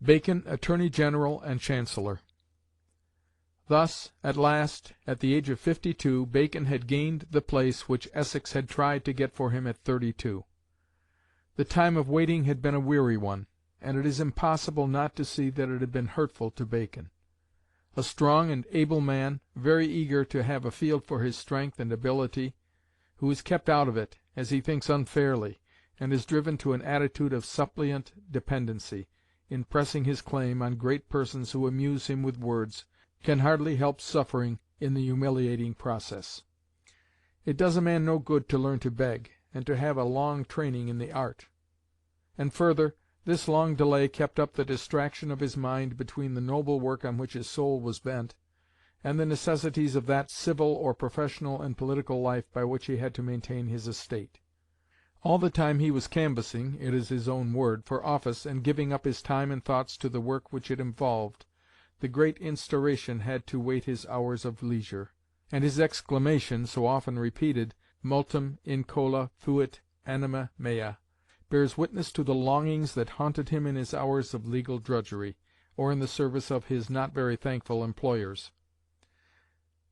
Bacon Attorney General and Chancellor. Thus, at last, at the age of 52, Bacon had gained the place which Essex had tried to get for him at 32. The time of waiting had been a weary one, and it is impossible not to see that it had been hurtful to Bacon. A strong and able man, very eager to have a field for his strength and ability, who is kept out of it, as he thinks unfairly, and is driven to an attitude of suppliant dependency, in pressing his claim on great persons who amuse him with words, can hardly help suffering in the humiliating process. It does a man no good to learn to beg, and to have a long training in the art. And further, this long delay kept up the distraction of his mind between the noble work on which his soul was bent, and the necessities of that civil or professional and political life by which he had to maintain his estate. All the time he was canvassing, it is his own word, for office, and giving up his time and thoughts to the work which it involved, the great Instauration had to wait his hours of leisure, and his exclamation, so often repeated, multum incola fuit anima mea, bears witness to the longings that haunted him in his hours of legal drudgery, or in the service of his not very thankful employers.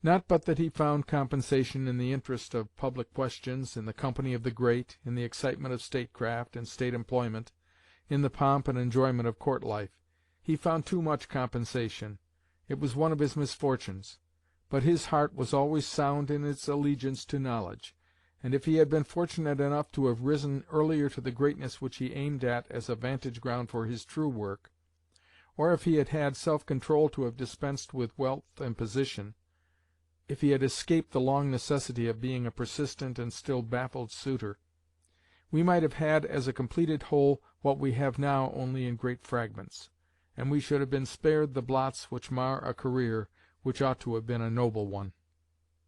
Not but that he found compensation in the interest of public questions, in the company of the great, in the excitement of statecraft and state employment, in the pomp and enjoyment of court life. He found too much compensation. It was one of his misfortunes. But his heart was always sound in its allegiance to knowledge, and if he had been fortunate enough to have risen earlier to the greatness which he aimed at as a vantage ground for his true work, or if he had had self-control to have dispensed with wealth and position, if he had escaped the long necessity of being a persistent and still baffled suitor, we might have had as a completed whole what we have now only in great fragments, and we should have been spared the blots which mar a career which ought to have been a noble one.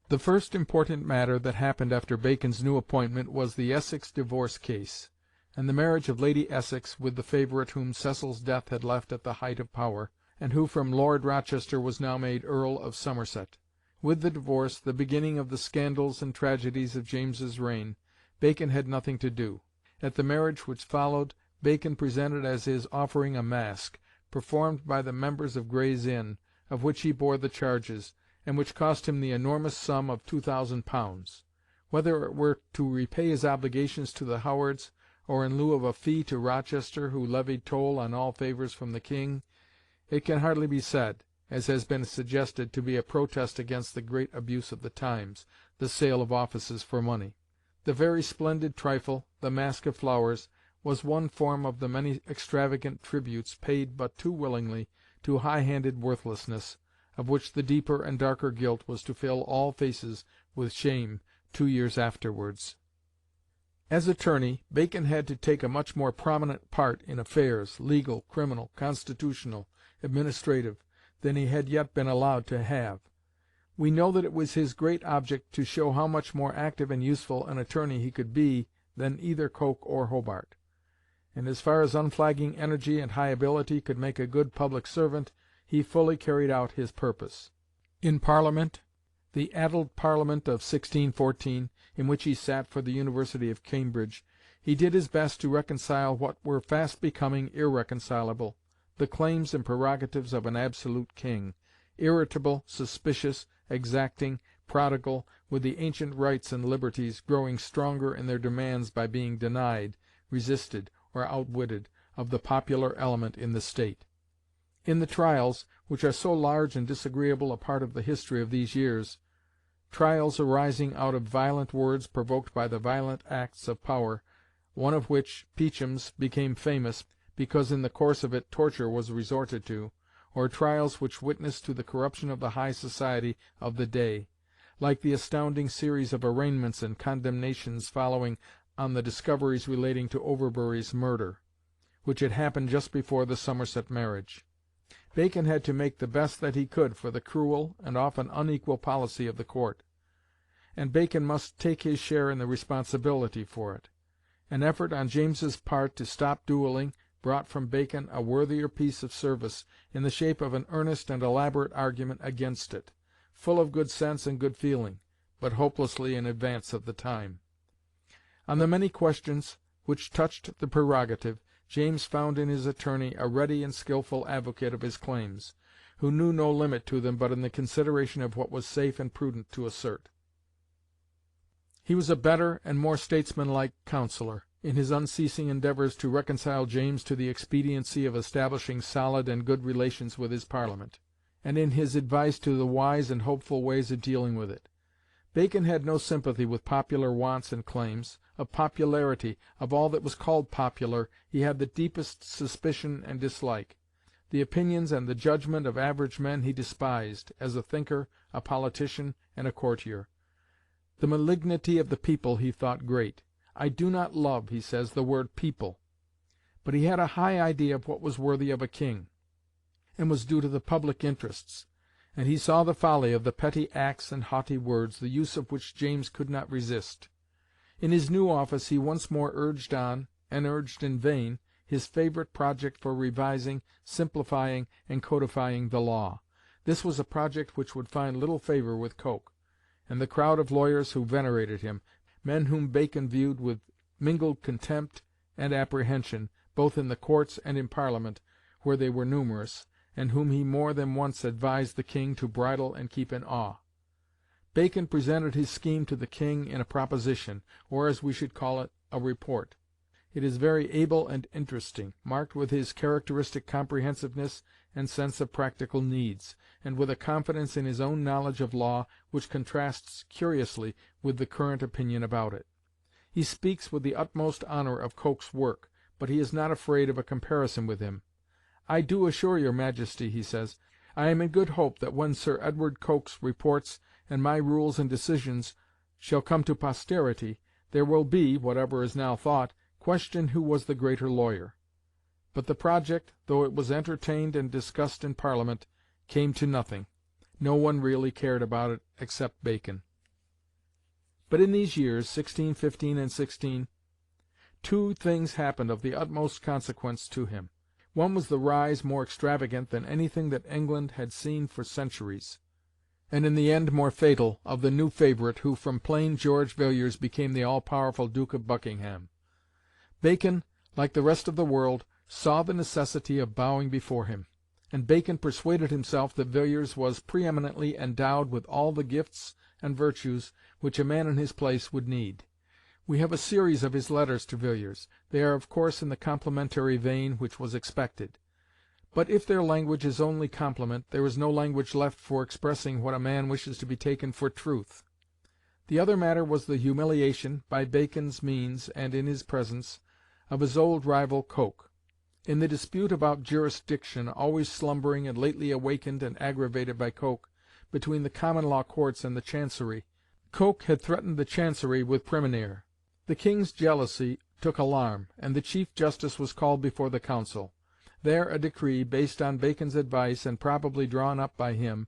The first important matter that happened after Bacon's new appointment was the Essex divorce case, and the marriage of Lady Essex with the favourite whom Cecil's death had left at the height of power, and who from Lord Rochester was now made Earl of Somerset. With the divorce, the beginning of the scandals and tragedies of James's reign, Bacon had nothing to do. At the marriage which followed, Bacon presented as his offering a masque, performed by the members of Gray's Inn, of which he bore the charges, and which cost him the enormous sum of £2,000. Whether it were to repay his obligations to the Howards, or in lieu of a fee to Rochester, who levied toll on all favours from the King, it can hardly be said, as has been suggested, to be a protest against the great abuse of the times, the sale of offices for money. The very splendid trifle, the Masque of Flowers, was one form of the many extravagant tributes paid but too willingly to high-handed worthlessness, of which the deeper and darker guilt was to fill all faces with shame 2 years afterwards. As attorney, Bacon had to take a much more prominent part in affairs, legal, criminal, constitutional, administrative, than he had yet been allowed to have. We know that it was his great object to show how much more active and useful an attorney he could be than either Coke or Hobart, and as far as unflagging energy and high ability could make a good public servant, he fully carried out his purpose. In Parliament, the addled Parliament of 1614, in which he sat for the University of Cambridge, he did his best to reconcile what were fast becoming irreconcilable, the claims and prerogatives of an absolute king, irritable, suspicious, exacting, prodigal, with the ancient rights and liberties, growing stronger in their demands by being denied, resisted, or outwitted, of the popular element in the state. In the trials, which are so large and disagreeable a part of the history of these years, trials arising out of violent words provoked by the violent acts of power, one of which, Peacham's, became famous, because in the course of it torture was resorted to, or trials which witnessed to the corruption of the high society of the day, like the astounding series of arraignments and condemnations following on the discoveries relating to Overbury's murder, which had happened just before the Somerset marriage. Bacon had to make the best that he could for the cruel and often unequal policy of the court, and Bacon must take his share in the responsibility for it. An effort on James's part to stop duelling brought from Bacon a worthier piece of service in the shape of an earnest and elaborate argument against it, full of good sense and good feeling, but hopelessly in advance of the time. On the many questions which touched the prerogative, James found in his attorney a ready and skilful advocate of his claims, who knew no limit to them but in the consideration of what was safe and prudent to assert. He was a better and more statesmanlike counsellor, in his unceasing endeavours to reconcile James to the expediency of establishing solid and good relations with his Parliament, and in his advice to the wise and hopeful ways of dealing with it. Bacon had no sympathy with popular wants and claims. Of popularity, of all that was called popular, he had the deepest suspicion and dislike. The opinions and the judgment of average men he despised, as a thinker, a politician, and a courtier. The malignity of the people he thought great. "I do not love," he says, "the word people." But he had a high idea of what was worthy of a king, and was due to the public interests, and he saw the folly of the petty acts and haughty words, the use of which James could not resist. In his new office he once more urged on, and urged in vain, his favourite project for revising, simplifying, and codifying the law. This was a project which would find little favour with Coke, and the crowd of lawyers who venerated him, men whom Bacon viewed with mingled contempt and apprehension, both in the courts and in Parliament, where they were numerous, and whom he more than once advised the King to bridle and keep in awe. Bacon presented his scheme to the King in a proposition, or, as we should call it, a report. It is very able and interesting, marked with his characteristic comprehensiveness and sense of practical needs, and with a confidence in his own knowledge of law which contrasts curiously with the current opinion about it. He speaks with the utmost honour of Coke's work, but he is not afraid of a comparison with him. "I do assure your Majesty," he says, "I am in good hope that when Sir Edward Coke's reports and my rules and decisions shall come to posterity, there will be, whatever is now thought, question who was the greater lawyer." But the project, though it was entertained and discussed in Parliament, came to nothing. No one really cared about it except Bacon. But in these years, 1615 and 16, two things happened of the utmost consequence to him. One was the rise, more extravagant than anything that England had seen for centuries, and in the end more fatal, of the new favourite, who from plain George Villiers became the all-powerful Duke of Buckingham. Bacon, like the rest of the world, saw the necessity of bowing before him, and Bacon persuaded himself that Villiers was preeminently endowed with all the gifts and virtues which a man in his place would need. We have a series of his letters to Villiers. They are of course in the complimentary vein which was expected. But if their language is only compliment, there is no language left for expressing what a man wishes to be taken for truth. The other matter was the humiliation, by Bacon's means and in his presence, of his old rival Coke. In the dispute about jurisdiction, always slumbering and lately awakened and aggravated by Coke, between the common law courts and the Chancery, Coke had threatened the Chancery with praemunire. The King's jealousy took alarm, and the Chief Justice was called before the Council. There a decree, based on Bacon's advice and probably drawn up by him,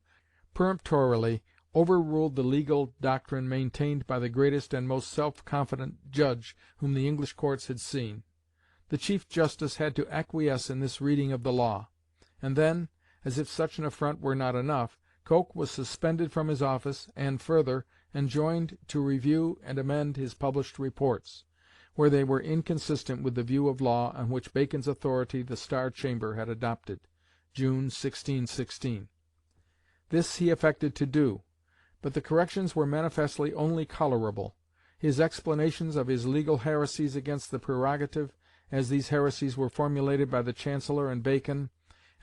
peremptorily overruled the legal doctrine maintained by the greatest and most self-confident judge whom the English courts had seen. The Chief Justice had to acquiesce in this reading of the law, and then, as if such an affront were not enough, Coke was suspended from his office, and, further, enjoined to review and amend his published reports, where they were inconsistent with the view of law on which Bacon's authority the Star Chamber had adopted (June, 1616). This he affected to do, but the corrections were manifestly only colourable. His explanations of his legal heresies against the prerogative, as these heresies were formulated by the Chancellor and Bacon,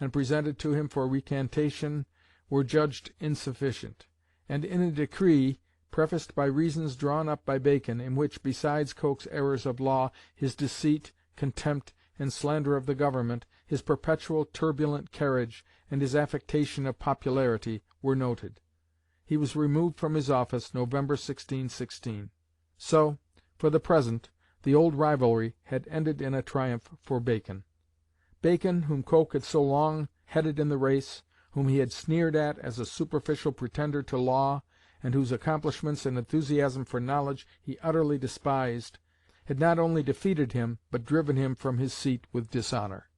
and presented to him for recantation, were judged insufficient, and in a decree, prefaced by reasons drawn up by Bacon, in which, besides Coke's errors of law, his deceit, contempt, and slander of the government, his perpetual turbulent carriage, and his affectation of popularity, were noted. He was removed from his office November 1616. So, for the present, the old rivalry had ended in a triumph for Bacon. Bacon, whom Coke had so long headed in the race, whom he had sneered at as a superficial pretender to law, and whose accomplishments and enthusiasm for knowledge he utterly despised, had not only defeated him, but driven him from his seat with dishonour.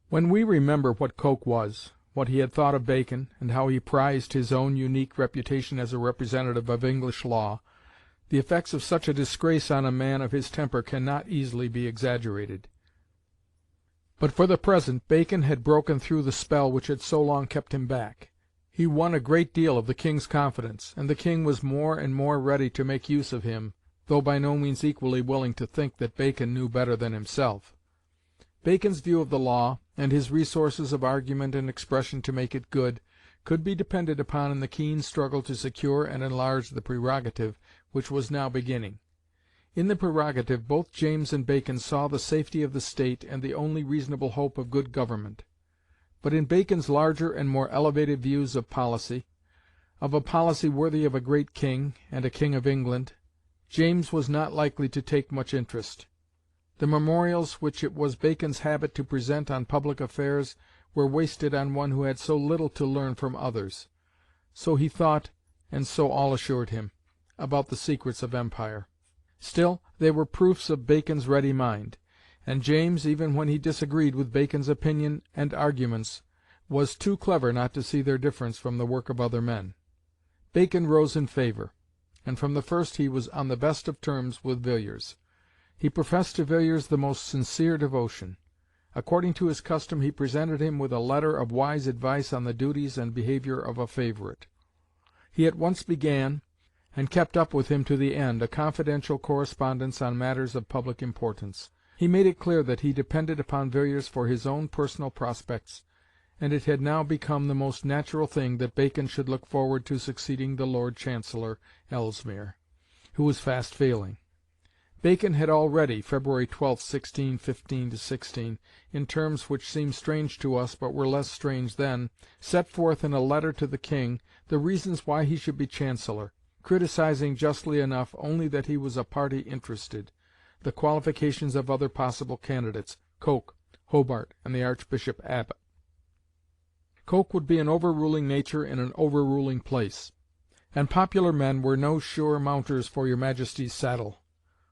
When we remember what Coke was, what he had thought of Bacon, and how he prized his own unique reputation as a representative of English law, the effects of such a disgrace on a man of his temper cannot easily be exaggerated. But for the present Bacon had broken through the spell which had so long kept him back. He won a great deal of the King's confidence, and the King was more and more ready to make use of him, though by no means equally willing to think that Bacon knew better than himself. Bacon's view of the law, and his resources of argument and expression to make it good, could be depended upon in the keen struggle to secure and enlarge the prerogative which was now beginning. In the prerogative both James and Bacon saw the safety of the state and the only reasonable hope of good government. But in Bacon's larger and more elevated views of policy, of a policy worthy of a great king, and a king of England, James was not likely to take much interest. The memorials which it was Bacon's habit to present on public affairs were wasted on one who had so little to learn from others. So he thought, and so all assured him, about the secrets of empire. Still, they were proofs of Bacon's ready mind, and James, even when he disagreed with Bacon's opinion and arguments, was too clever not to see their difference from the work of other men. Bacon rose in favour, and from the first he was on the best of terms with Villiers. He professed to Villiers the most sincere devotion. According to his custom he presented him with a letter of wise advice on the duties and behaviour of a favourite. He at once began, and kept up with him to the end, a confidential correspondence on matters of public importance. He made it clear that he depended upon Villiers for his own personal prospects, and it had now become the most natural thing that Bacon should look forward to succeeding the Lord Chancellor, Ellesmere, who was fast failing. Bacon had already, February 12, 1615-16, in terms which seem strange to us but were less strange then, set forth in a letter to the King the reasons why he should be Chancellor, criticizing justly enough only that he was a party interested, the qualifications of other possible candidates, Coke, Hobart, and the Archbishop Abbot. Coke would be an overruling nature in an overruling place, and popular men were no sure mounters for your Majesty's saddle.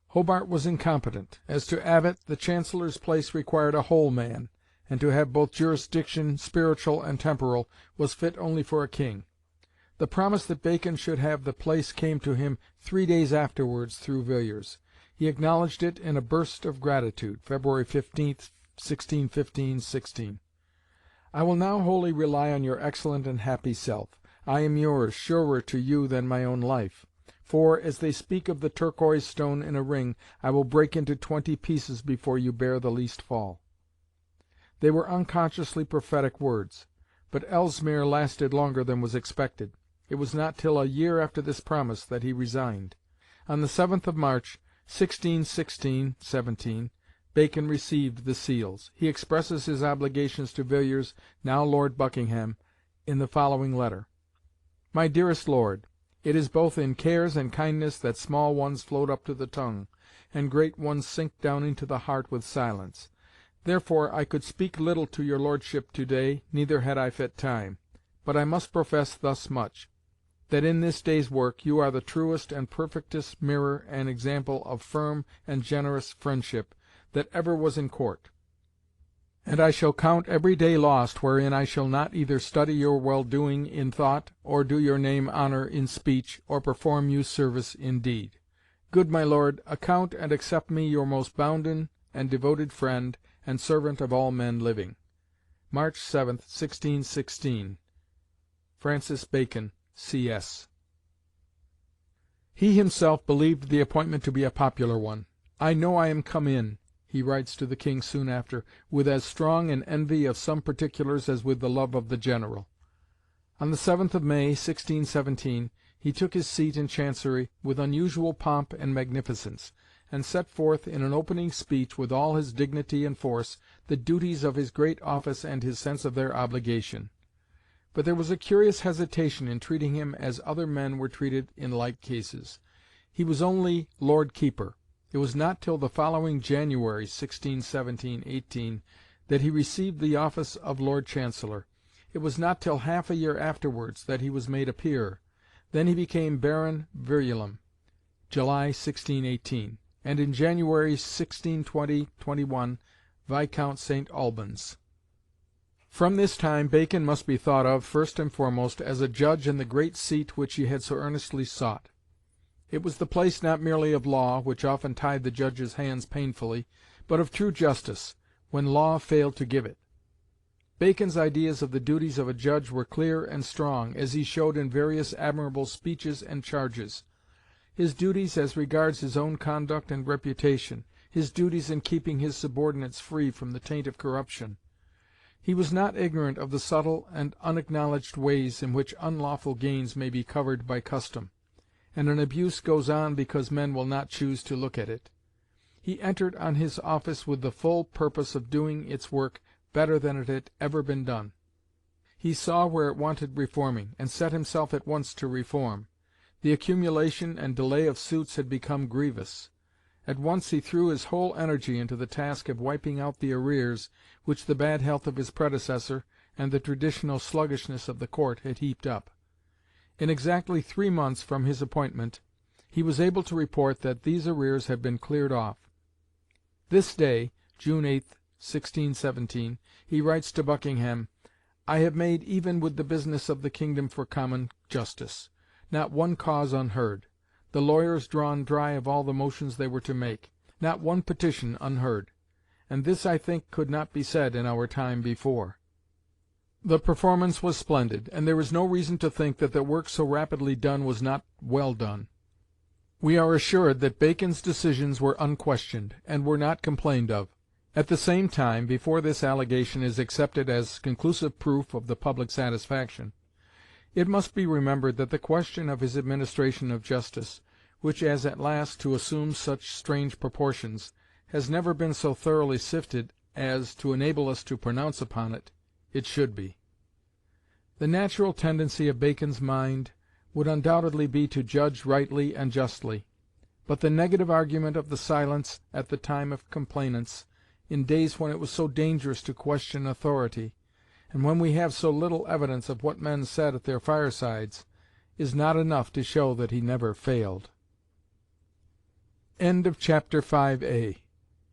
Hobart was incompetent. As to Abbot, the Chancellor's place required a whole man, and to have both jurisdiction, spiritual and temporal, was fit only for a king. The promise that Bacon should have the place came to him 3 days afterwards through Villiers. He acknowledged it in a burst of gratitude, February 15, 1615-16. I will now wholly rely on your excellent and happy self. I am yours, surer to you than my own life. For, as they speak of the turquoise stone in a ring, I will break into 20 pieces before you bear the least fall. They were unconsciously prophetic words, but Ellesmere lasted longer than was expected. It was not till a year after this promise that he resigned. On the 7th of March, 1616-17, Bacon received the seals. He expresses his obligations to Villiers, now Lord Buckingham, in the following letter: My dearest Lord, it is both in cares and kindness that small ones float up to the tongue, and great ones sink down into the heart with silence. Therefore I could speak little to your Lordship to-day, neither had I fit time. But I must profess thus much, that in this day's work you are the truest and perfectest mirror and example of firm and generous friendship that ever was in court. And I shall count every day lost wherein I shall not either study your well-doing in thought, or do your name honour in speech, or perform you service in deed. Good my lord, account and accept me your most bounden and devoted friend, and servant of all men living. March 7, 1616. Francis Bacon, C.S. He himself believed the appointment to be a popular one. I know I am come in, he writes to the King soon after, with as strong an envy of some particulars as with the love of the general. On the 7th of May, 1617, he took his seat in Chancery with unusual pomp and magnificence, and set forth in an opening speech with all his dignity and force the duties of his great office and his sense of their obligation. But there was a curious hesitation in treating him as other men were treated in like cases. He was only Lord Keeper. It was not till the following January, 1617-18, that he received the office of Lord Chancellor. It was not till half a year afterwards that he was made a peer. Then he became Baron Verulam, July, 1618, and in January, 1620-21, Viscount St Albans. From this time Bacon must be thought of, first and foremost, as a judge in the great seat which he had so earnestly sought. It was the place not merely of law, which often tied the judge's hands painfully, but of true justice, when law failed to give it. Bacon's ideas of the duties of a judge were clear and strong, as he showed in various admirable speeches and charges. His duties as regards his own conduct and reputation, his duties in keeping his subordinates free from the taint of corruption. He was not ignorant of the subtle and unacknowledged ways in which unlawful gains may be covered by custom, and an abuse goes on because men will not choose to look at it. He entered on his office with the full purpose of doing its work better than it had ever been done. He saw where it wanted reforming, and set himself at once to reform. The accumulation and delay of suits had become grievous. At once he threw his whole energy into the task of wiping out the arrears which the bad health of his predecessor and the traditional sluggishness of the court had heaped up. In exactly 3 months from his appointment, he was able to report that these arrears had been cleared off. This day, June 8, 1617, he writes to Buckingham, "I have made even with the business of the kingdom for common justice, not one cause unheard, the lawyers drawn dry of all the motions they were to make, not one petition unheard, and this I think could not be said in our time before." The performance was splendid, and there is no reason to think that the work so rapidly done was not well done. We are assured that Bacon's decisions were unquestioned, and were not complained of. At the same time, before this allegation is accepted as conclusive proof of the public satisfaction, it must be remembered that the question of his administration of justice, which has at last to assume such strange proportions, has never been so thoroughly sifted as, to enable us to pronounce upon it, it should be. The natural tendency of Bacon's mind would undoubtedly be to judge rightly and justly, but the negative argument of the silence at the time of complainants, in days when it was so dangerous to question authority, and when we have so little evidence of what men said at their firesides, is not enough to show that he never failed. Chapter 5a.